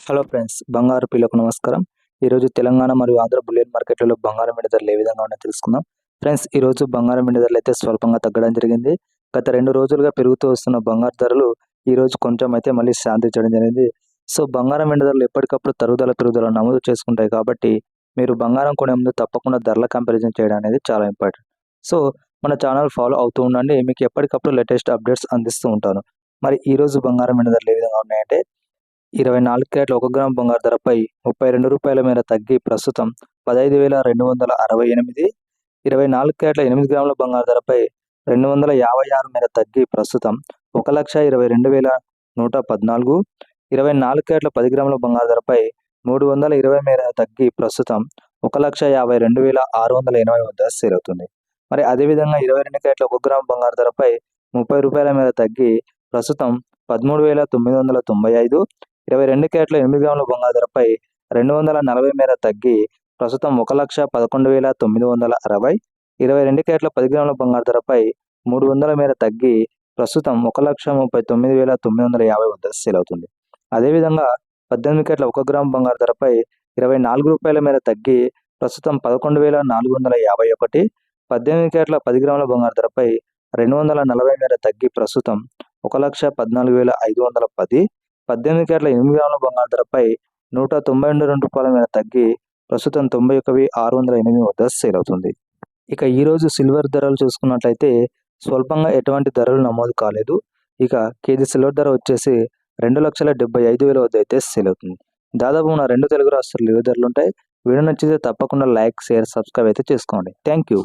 Hello friends, బంగారు పిల్లకు నమస్కారం. ఈరోజు తెలంగాణ మరియు ఆంధ్ర బులియన్ మార్కెట్లలో బంగారం వెండి ధరలు ఏ విధంగా ఉన్నాయో తెలుసుకుందాం. ఫ్రెండ్స్, ఈరోజు బంగారం వెండి ధరలు అయితే స్వల్పంగా తగ్గడం జరిగింది. గత 2 రోజులుగా పెరుగుతూ వస్తున్న బంగారు ధరలు ఈరోజు కొంచెం అయితే మళ్ళీ శాంతించడం జరిగింది. సో బంగారం వెండి ధరలు ఎప్పటికప్పుడు పెరుగుదల నమోదు చేసుకుంటాయి కాబట్టి మీరు బంగారం కొనే ముందు తప్పకుండా ధరల కంపారిజన్ చేయడం అనేది చాలా ఇంపార్టెంట్. సో మన ఛానల్ ఫాలో అవుతూ ఉండండి, మీకు ఎప్పటికప్పుడు లేటెస్ట్ అప్డేట్స్ అందిస్తూ ఉంటాను. మరి ఈరోజు బంగారం వెండి ధరలు ఏ విధంగా ఉన్నాయంటే 24 క్యారెట్ల 1 గ్రాము బంగారు ధరపై రూ. 32 మేర తగ్గి ప్రస్తుతం 15,268. 24 క్యారెట్ల 8 గ్రాముల బంగారు ధరపై 256 మేర తగ్గి ప్రస్తుతం 1,22,114. 24 క్యారెట్ల 10 గ్రాముల బంగారు ధరపై 320 మేర తగ్గి ప్రస్తుతం 1,52,680 వద్ద సేల్ అవుతుంది. మరి అదేవిధంగా 22 క్యారెట్ల 1 గ్రాము బంగారు ధరపై రూ. 30 మేర తగ్గి ప్రస్తుతం 13,995. 22 క్యారెట్ల 8 గ్రాముల బంగారు ధరపై 240 మేర తగ్గి ప్రస్తుతం 1,11,960. 22 క్యారెట్ల 10 గ్రాముల బంగారు ధరపై 300 మేర తగ్గి ప్రస్తుతం 1,39,950 వద్ద సేల్ అవుతుంది. అదేవిధంగా 18 క్యారెట్ల 1 గ్రాము బంగారు ధరపై రూ. 24 మేర తగ్గి ప్రస్తుతం 11,451. 18 క్యారెట్ల 10 గ్రాముల బంగారు ధరపై 240 మేర తగ్గి ప్రస్తుతం 1,14,510. 18 క్యారెట్ల 8 గ్రాముల బంగారు ధరపై రూ. 192 మేర తగ్గి ప్రస్తుతం 91,608 వద్ద సేల్ అవుతుంది. ఇక ఈరోజు సిల్వర్ ధరలు చూసుకున్నట్లయితే స్వల్పంగా ఎటువంటి ధరలు నమోదు కాలేదు. ఇక కేజీ సిల్వర్ ధర వచ్చేసి 2,75,000 వద్ద అయితే సేల్ అవుతుంది. దాదాపు మన 2 తెలుగు రాష్ట్రాలు ఇవే ధరలు ఉంటాయి. వీడియో నచ్చితే తప్పకుండా లైక్, షేర్, సబ్స్క్రైబ్ అయితే చేసుకోండి. Thank you.